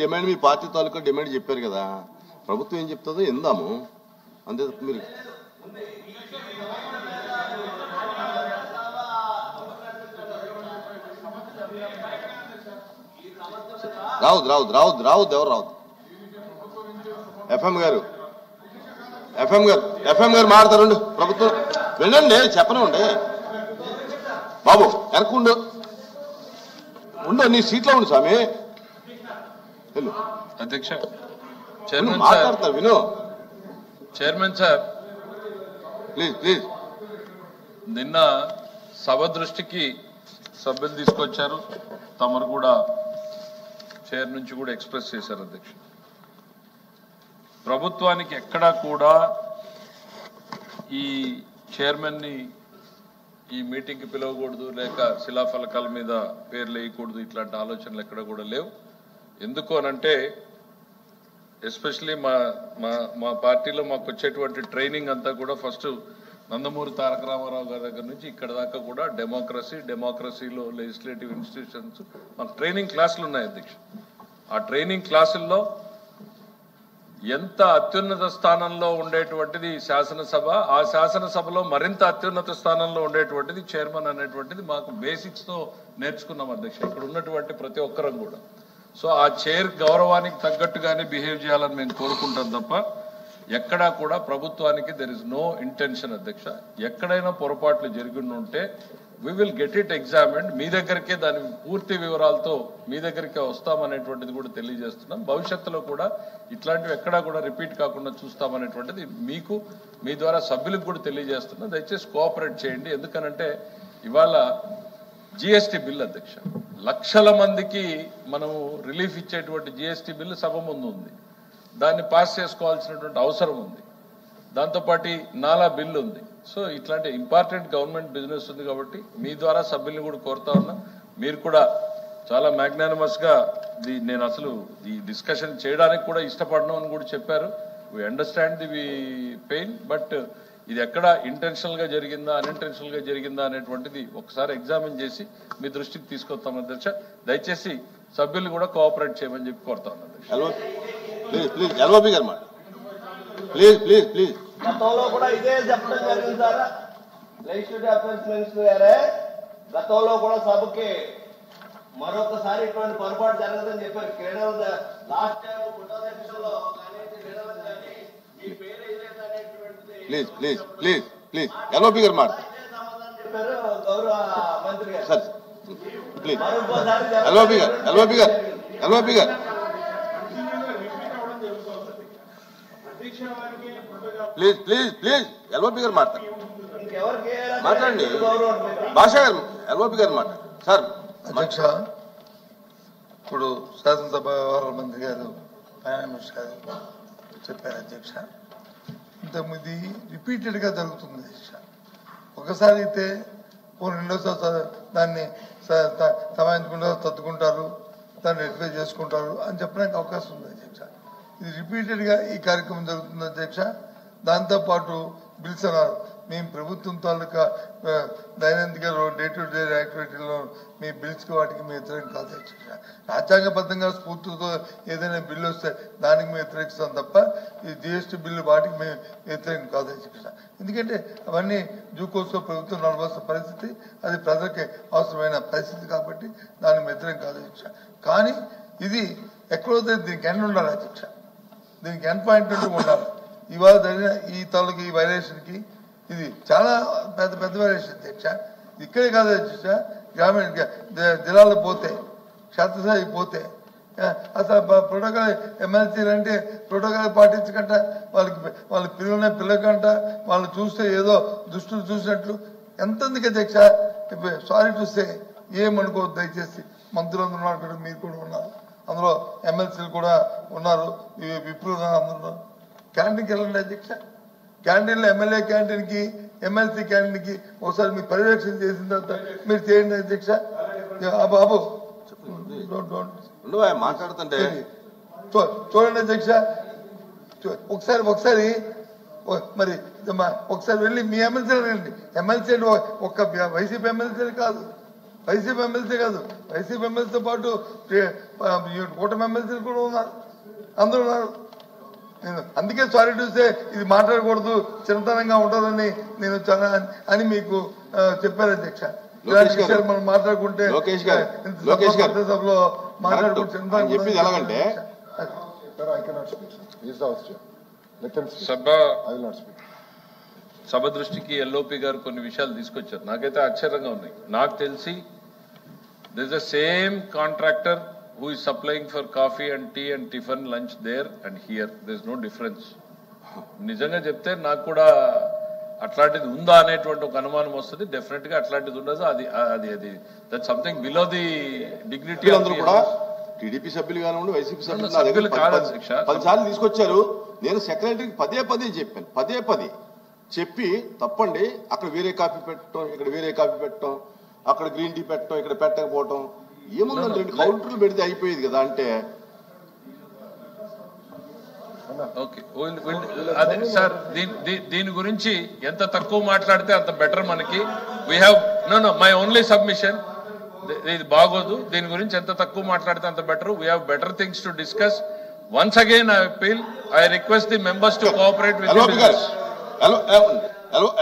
Demand మీ party తాలూకా demand చెప్పారు కదా, ప్రభుత్వం ఏం చెప్తుందో ఇందాము అంతే. మీరు రావద్దు రావద్దు రావద్దు రావద్దు ఎవరు రావద్దు. ఎఫ్ఎం గారు మాట్లాడతారండి. ప్రభుత్వం వెళ్ళండి, చెప్పనివ్వండి బాబు. వెనక్కుండు నీ సీట్లో ఉండు స్వామి. వెళ్ళు అధ్యక్ష. మాట్లాడతారు విను. Chairman sir, please. నిన్న సభ దృష్టికి సభ్యులు తీసుకొచ్చారు, తమరు కూడా చైర్ నుంచి కూడా ఎక్స్ప్రెస్ చేశారు అధ్యక్ష. ప్రభుత్వానికి ఎక్కడా కూడా ఈ చైర్మన్ ని ఈ మీటింగ్కి పిలవకూడదు, లేక శిలాఫలకాల మీద పేర్లు వేయకూడదు, ఇట్లాంటి ఆలోచనలు ఎక్కడ కూడా లేవు. ఎందుకు అనంటే ఎస్పెషలీ మా పార్టీలో మాకు వచ్చేటువంటి ట్రైనింగ్ అంతా కూడా ఫస్ట్ నందమూరి తారక రామారావు గారి దగ్గర నుంచి ఇక్కడ దాకా కూడా డెమోక్రసీలో లెజిస్లేటివ్ ఇన్స్టిట్యూషన్స్ మాకు ట్రైనింగ్ క్లాసులు ఉన్నాయి అధ్యక్ష. ఆ ట్రైనింగ్ క్లాసుల్లో ఎంత అత్యున్నత స్థానంలో ఉండేటువంటిది శాసనసభ, ఆ శాసనసభలో మరింత అత్యున్నత స్థానంలో ఉండేటువంటిది చైర్మన్ అనేటువంటిది మాకు బేసిక్స్తో నేర్చుకున్నాం అధ్యక్ష, ఇక్కడ ఉన్నటువంటి ప్రతి ఒక్కరం కూడా. సో ఆ చైర్ గౌరవానికి తగ్గట్టుగానే బిహేవ్ చేయాలని మేము కోరుకుంటాం తప్ప ఎక్కడా కూడా ప్రభుత్వానికి దెర్ ఇస్ నో ఇంటెన్షన్ అధ్యక్ష. ఎక్కడైనా పొరపాట్లు జరిగి ఉంటే we will get it examined. మీ దగ్గరికే దాని పూర్తి వివరాలతో మీ దగ్గరికే వస్తామనేటువంటిది కూడా తెలియజేస్తున్నాం. భవిష్యత్తులో కూడా ఇట్లాంటివి ఎక్కడా కూడా రిపీట్ కాకుండా చూస్తామనేటువంటిది మీకు మీ ద్వారా సభ్యులకు కూడా తెలియజేస్తున్నాం. దయచేసి కోఆపరేట్ చేయండి. ఎందుకనంటే ఇవాళ జిఎస్టీ బిల్ అధ్యక్ష, లక్షల మందికి మనము రిలీఫ్ ఇచ్చేటువంటి జిఎస్టీ బిల్లు సభ ముందు ఉంది. దాన్ని పాస్ చేసుకోవాల్సినటువంటి అవసరం ఉంది. దాంతోపాటు నాలా బిల్లు ఉంది. సో ఇట్లాంటి ఇంపార్టెంట్ గవర్నమెంట్ బిజినెస్ ఉంది కాబట్టి మీ ద్వారా సభ్యుల్ని కూడా కోరుతా ఉన్నా. మీరు కూడా చాలా మ్యాగ్నానిమస్ గా నేను అసలు ఈ డిస్కషన్ చేయడానికి కూడా ఇష్టపడను అని కూడా చెప్పారు. We understand the pain, but ఇది ఎక్కడ ఇంటెన్షనల్ గా జరిగిందా అన్ఇంటెన్షనల్ గా జరిగిందా అనేటువంటిది ఒకసారి ఎగ్జామిన్ చేసి మీ దృష్టికి తీసుకొస్తాం అధ్యక్ష. దయచేసి సభ్యులు కూడా కోఆపరేట్ చేయమని చెప్పి కోరుతా ఉన్నాను అధ్యక్ష. గతంలో కూడా ఇదే చెప్పడం జరిగింది సార్. లెజిస్లేటివ్ అఫైర్స్ మినిస్టర్ గారే గతంలో కూడా సభకి మరొకసారి ఇటువంటి పొరపాటు జరగదని చెప్పారు. క్రీడల లాస్ట్ టైం పుట్టాధ్యక్షుల్లో చెప్పారు గౌరవ మంత్రి గారు. మరొకసారి ప్లీజ్ ఎల్ఓపి గారు మాట్లాడండి. భాషా గారు ఎల్ఓపి గారు మాట్లాడు సార్. అధ్యక్ష, ఇప్పుడు శాసనసభ వ్యవహారాల మంత్రి గారు ఫైనాన్స్ గారు చెప్పారు అధ్యక్ష. ఇంతకుముందు రిపీటెడ్గా జరుగుతుంది అధ్యక్ష. ఒకసారి అయితే రెండోసారి దాన్ని సమాయించుకుంటారు, తత్తుకుంటారు, దాన్ని రెక్టిఫై చేసుకుంటారు అని చెప్పడానికి అవకాశం ఉంది అధ్యక్ష. ఇది రిపీటెడ్గా ఈ కార్యక్రమం జరుగుతుంది అధ్యక్ష. దాంతోపాటు బిల్స్ అన్నారు. మేము ప్రభుత్వం తాలూకా దైనందిక డే టు డే యాక్టివిటీలో మీ బిల్స్కి వాటికి మేము వ్యతిరేకం కాదు అధ్యక్ష. రాజ్యాంగబద్ధంగా స్ఫూర్తితో ఏదైనా బిల్లు వస్తే దానికి మేము వ్యతిరేకిస్తాం తప్ప ఈ జిఎస్టీ బిల్లు వాటికి మేము వ్యతిరేకం కాదు అధ్యక్ష. ఎందుకంటే అవన్నీ జూకోస్లో ప్రభుత్వం నడవాల్సిన పరిస్థితి, అది ప్రజలకి అవసరమైన పరిస్థితి కాబట్టి దానికి వ్యతిరేకం కాదు అధ్యక్ష. కానీ ఇది ఎక్కడో దీనికి ఎండ్ ఉండాలి అధ్యక్ష. దీనికి ఎండ్ పాయింట్ అంటూ ఉండాలి. ఇవాళ జరిగిన ఈ తాలూకు ఈ వైలేషన్కి ఇది చాలా పెద్ద వైలేషన్ అధ్యక్ష. ఇక్కడే కాదు అధ్యక్ష, గ్రామీణ జిల్లాలో పోతే, క్షేత్రస్థాయికి పోతే అసలు ప్రోటోకాల్ ఎమ్మెల్సీలు అంటే ప్రోటోకాల్ పాటించకంట, వాళ్ళ పిల్లకంట వాళ్ళు చూస్తే ఏదో దుష్టులు చూసినట్లు ఎంతందుకు అధ్యక్ష. సారీ టు సే, ఏమనుకోవద్దు దయచేసి. మంత్రులందరూ ఉన్నారు, మీరు కూడా ఉన్నారు, అందులో ఎమ్మెల్సీలు కూడా ఉన్నారు, విప్రులు అందరూ. క్యాంటీన్కి వెళ్ళండి అధ్యక్ష. క్యాంటీన్లో ఎమ్మెల్యే క్యాంటీన్కి ఎమ్మెల్సీ క్యాంటీన్కి ఒకసారి మీరు పర్యవేక్షణ చేసిన తర్వాత మీరు చేయండి అధ్యక్ష. బాబు మాట్లాడుతుంటే చూడండి అధ్యక్ష. ఒకసారి మరి ఒకసారి వెళ్ళి మీ ఎమ్మెల్సీలు రండి. ఎమ్మెల్సీ ఒక్క వైసీపీ ఎమ్మెల్సీలు కాదు, వైసీపీ ఎమ్మెల్సీ కాదు, వైసీపీ ఎమ్మెల్సీతో పాటు కూటమి ఎమ్మెల్సీలు కూడా ఉన్నారు, అందరూ ఉన్నారు. నేను అందుకే సారీ టు సే ఇది మాట్లాడకూడదు, చిన్నతనంగా ఉంటుందని నేను చాలా అని మీకు చెప్పాను అధ్యక్ష. ఇలాంటి విషయాలు మనం మాట్లాడుకుంటే సభలో మాట్లాడుకుంటే చెప్పింది ఎలాగంటే సభ దృష్టికి ఎల్ఓపి గారు కొన్ని విషయాలు తీసుకొచ్చారు. నాకైతే ఆశ్చర్యంగా ఉన్నాయి. నాకు తెలిసి this is the same contractor who is supplying for coffee and tea and tiffin lunch there and here. There is no difference. నిజంగా చెప్తే నాకు కూడా అట్లాంటిది ఉందా అనేటువంటి ఒక అనుమానం వస్తుంది. డెఫినెట్ గా అట్లాంటిది ఉండదు. అది అది అది that something below the dignity. అందరూ కూడా టీడీపీ సభ్యులు కానివ్వండి, వైసీపీ సభ్యులు కాదు 10 సార్లు తీసుకొచ్చారు. నేను సెక్రటరీకి పదే చెప్పాను, చెప్పి తప్పండి అక్కడ వేరే కాఫీ పెట్టడం, ఇక్కడ వేరే కాఫీ పెట్టడం, అక్కడ గ్రీన్ టీ పెట్టడం, ఇక్కడ పెట్టకపోవటం ఏముందంటే 2 కౌంటర్లు పెడితే అయిపోయేది కదా అంటే. ఓకే అదే సార్, దీని గురించి ఎంత తక్కువ మాట్లాడితే అంత బెటర్ మనకి. We have no my only submission, ఇది బాగోదు. దీని గురించి ఎంత తక్కువ మాట్లాడితే అంత better. We have better things to discuss. Once again I appeal, I request the members to cooperate with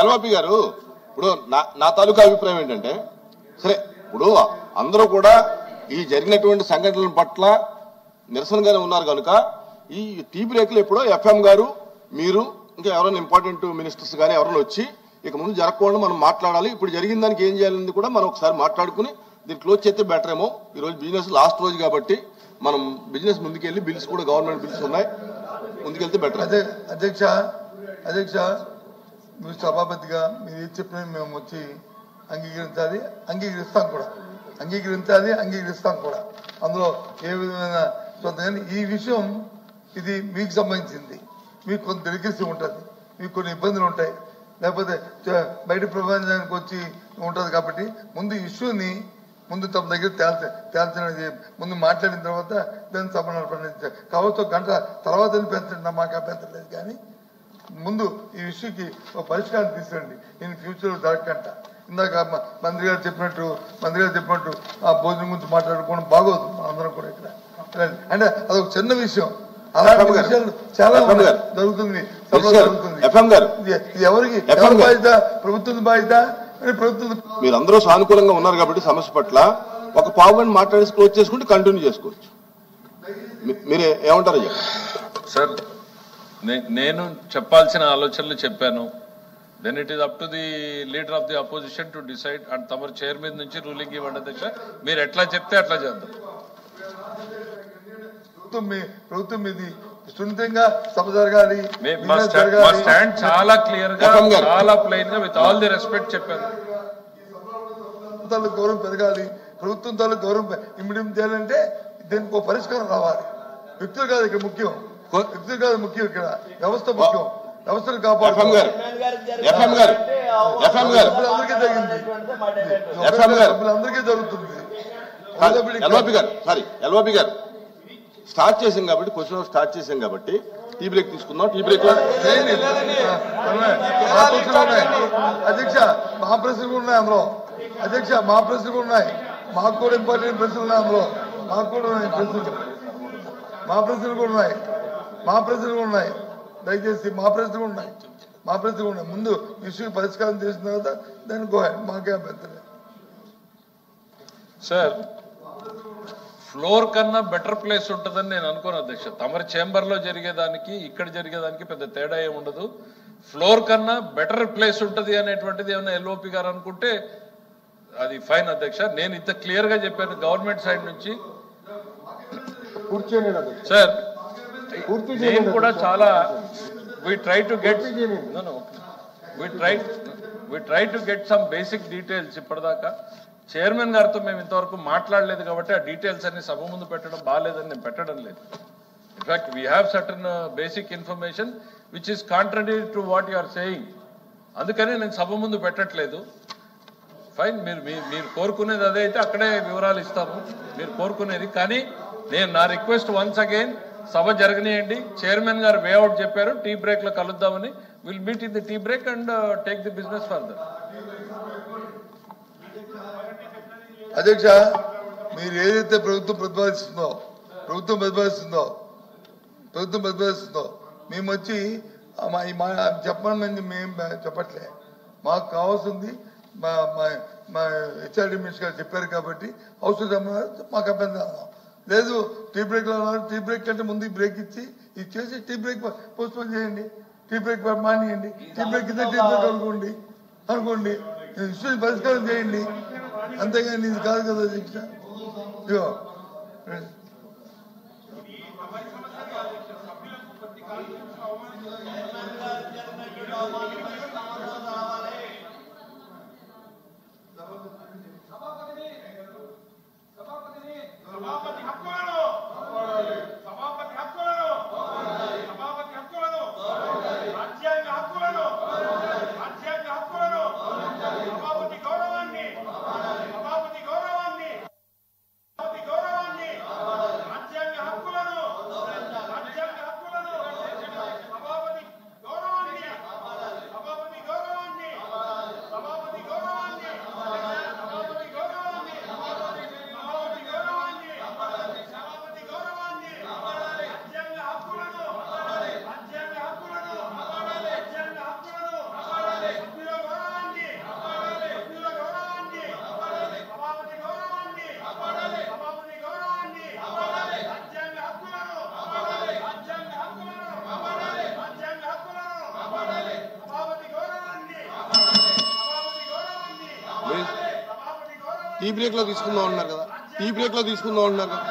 LOP గారు. ఇప్పుడు నా తాలూకా అభిప్రాయం ఏంటంటే, సరే ఇప్పుడు అందరూ కూడా ఈ జరిగినటువంటి సంఘటనల పట్ల నిరసనగానే ఉన్నారు కనుక ఈ టీ బ్రేక్లు ఎప్పుడో ఎఫ్ఎం గారు, మీరు ఇంకా ఎవరైనా ఇంపార్టెంట్ మినిస్టర్స్ కానీ ఎవరైనా వచ్చి ఇక ముందు జరగకుండా మనం మాట్లాడాలి. ఇప్పుడు జరిగిన దానికి ఏం చేయాలని కూడా మనం ఒకసారి మాట్లాడుకుని దీన్ని క్లోజ్ చేస్తే బెటర్ ఏమో. ఈ రోజు బిజినెస్ లాస్ట్ రోజు కాబట్టి మనం బిజినెస్ ముందుకెళ్ళి బిల్స్ కూడా గవర్నమెంట్ బిల్స్ ఉన్నాయి, ముందుకెళ్తే బెటర్. అదే అధ్యక్ష మీరు సభాపతిగా మీరు ఏది చెప్పినా మేము వచ్చి అంగీకరిస్తాం కూడా. అందులో ఏ విధమైన కానీ ఈ విషయం ఇది మీకు సంబంధించింది. మీకు కొంత డెలికేసీ ఉంటుంది, మీకు కొన్ని ఇబ్బందులు ఉంటాయి, లేకపోతే బయట ప్రపంచానికి వచ్చి ఉంటుంది. కాబట్టి ముందు ఇష్యూని ముందు తమ దగ్గర తేల్చినది ముందు మాట్లాడిన తర్వాత దాన్ని సభ నడపండి. కావచ్చు గంట తర్వాత పెంచండి, మాకు అభ్యంతరం లేదు. కానీ ముందు ఈ ఇష్యూకి ఒక పరిష్కారం తీసుకురండి. ఇన్ ఫ్యూచర్ జరగకంట. ఇందాక మంత్రి గారు చెప్పినట్టు ఆ భోజనం గురించి మాట్లాడుకోవడం బాగోదు. అందరం కూడా ఇక్కడ అంటే అదొక చిన్న విషయం. అలాంటి విషయాలు చాలా జరుగుతుంది. ఎవరికి బాధ్యత? ప్రభుత్వం బాధ్యత. మీరందరూ సానుకూలంగా ఉన్నారు కాబట్టి సమస్య పట్ల ఒక పావుగంట మాట్లాడేసి క్లోజ్ చేసుకుంటే కంటిన్యూ చేసుకోవచ్చు. మీరే ఏమంటారు సార్? నేను చెప్పాల్సిన ఆలోచనలు చెప్పాను. Then it is up to the leader of the opposition to decide. And తమరు చైర్ మీద నుంచి రూలింగ్ ఇవ్వండి అధ్యక్ష. మీరు ఎట్లా చెప్తే అట్లా చేద్దాం. ప్రభుత్వం మీది సున్నితంగా సభ జరగాలి. మా స్టాండ్ చాలా క్లియర్ గా, చాలా ప్లెయిన్ గా, విత్ ఆల్ ది రెస్పెక్ట్ చెప్పాను. గౌరవం పెరగాలి, ప్రభుత్వం తాలూకు గౌరవం ఇమ్మడి చేయాలంటే దీనికి ఒక పరిష్కారం రావాలి. వ్యక్తులు కాదు ఇక్కడ ముఖ్యం, వ్యక్తులు కాదు ముఖ్యం, ఇక్కడ వ్యవస్థ ముఖ్యం. వ్యవస్థను కాపాడుకోవాలి. అందరికీ జరుగుతుంది. ఎల్ఓపి గారు స్టార్ట్ చేసాం కాబట్టి, క్వశ్చన్ స్టార్ట్ చేసాం కాబట్టి టీ బ్రేక్ తీసుకుందాం. టీ బ్రేక్ అధ్యక్ష మా ప్రశ్నలు ఉన్నాయి అందులో. అధ్యక్ష మా ప్రశ్నలు ఉన్నాయి, మాకు కూడా ఇంపార్టెంట్ ప్రశ్నలు ఉన్నాయి అందులో. మాకు కూడా ఉన్నాయి ప్రశ్నలు, మా ప్రశ్నలు కూడా ఉన్నాయి. దయచేసి మా ప్రశ్నలు ఉన్నాయి. ముందు ఇష్యూ పరిష్కారం చేసిన తర్వాత దాన్ని మాకే అభ్యంతరం. సార్, ఫ్లోర్ కన్నా బెటర్ ప్లేస్ ఉంటుందని నేను అనుకోను అధ్యక్ష. తమరి చేంబర్ లో జరిగేదానికి ఇక్కడ జరిగేదానికి పెద్ద తేడా ఏమి ఉండదు. ఫ్లోర్ కన్నా బెటర్ ప్లేస్ ఉంటుంది అనేటువంటిది ఏమైనా ఎల్ఓపి గారు అనుకుంటే అది ఫైన్ అధ్యక్ష. నేను ఇంత క్లియర్ గా చెప్పాను గవర్నమెంట్ సైడ్ నుంచి. సార్, నేను కూడా చాలా we try to get some basic details. ఇప్పటిదాకా చైర్మన్ గారితో మేము ఇంతవరకు మాట్లాడలేదు కాబట్టి ఆ డీటెయిల్స్ అన్ని సభ ముందు పెట్టడం బాగాలేదని నేను పెట్టడం లేదు. In fact we have certain basic information which is contradictory to what you are saying. అందుకని నేను సభ ముందు పెట్టట్లేదు. ఫైన్, మీరు కోరుకునేది అదే అయితే అక్కడే వివరాలు ఇస్తాము మీరు కోరుకునేది. కానీ నేను నా రిక్వెస్ట్ వన్స్ అగైన్, సభ జరగనియండి. చైర్మన్ గారు వేఅవుట్ చెప్పారు, టీ బ్రేక్ లో కలుద్దామని. Will meet in the tea break and take the business further. అధ్యక్ష, మీరు ఏదైతే ప్రభుత్వం ప్రతిపాదిస్తుందో మేము వచ్చి చెప్పమని మేము చెప్పట్లే. మాకు కావాల్సింది మా హెచ్ఆర్డీ మినిస్టర్ గారు చెప్పారు కాబట్టి అవసరం మాకు అభ్యంతరం లేదు. టీ బ్రేక్ లో టీ బ్రేక్ కంటే ముందు బ్రేక్ ఇచ్చేసి టీ బ్రేక్ పోస్ట్పోన్ చేయండి, టీ బ్రేక్ మానేయండి, టీ బ్రేక్ కింద టీ బ్రేక్ అనుకోండి ఇష్యూని పరిష్కారం చేయండి. అంతేగాని ఇది కాదు కదా అధ్యక్ష. ఇదిగో టీ బ్రేక్ లో తీసుకుందాం అంటున్నారు కదా, టీ బ్రేక్ లో తీసుకుందాం అంటున్నారు కదా.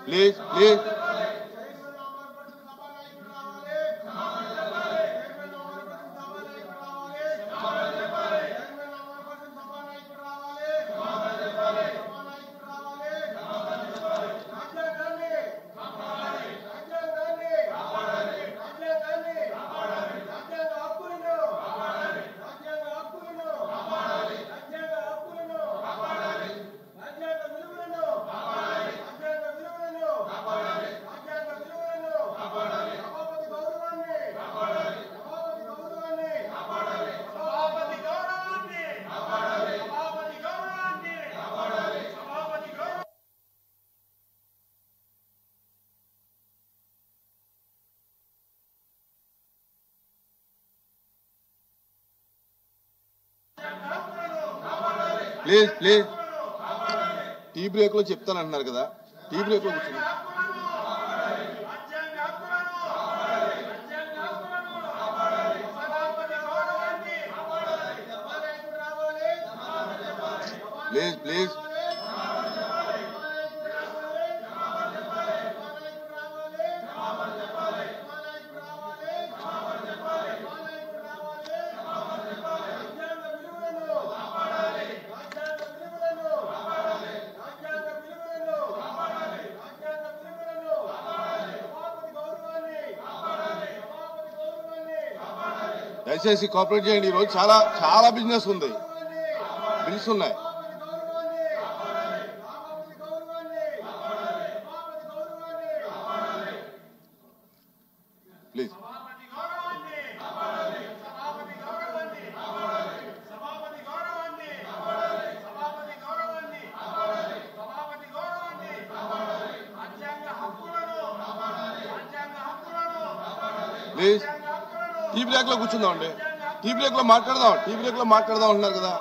Please please please please tea break లో చెప్తానంటున్నారు కదా, టీ బ్రేక్ లో కూర్చోండి. ప్లీజ్ ప్లీజ్ దయచేసి కోఆపరేట్ చేయండి. ఈరోజు చాలా చాలా బిజినెస్ ఉంది, బిల్స్ ఉన్నాయి. ప్లీజ్ ప్లీజ్ టీ బ్రేక్ లో కూర్చుందాం అండి, టీ బ్రేక్ లో మాట్లాడదాం అంటున్నారు కదా.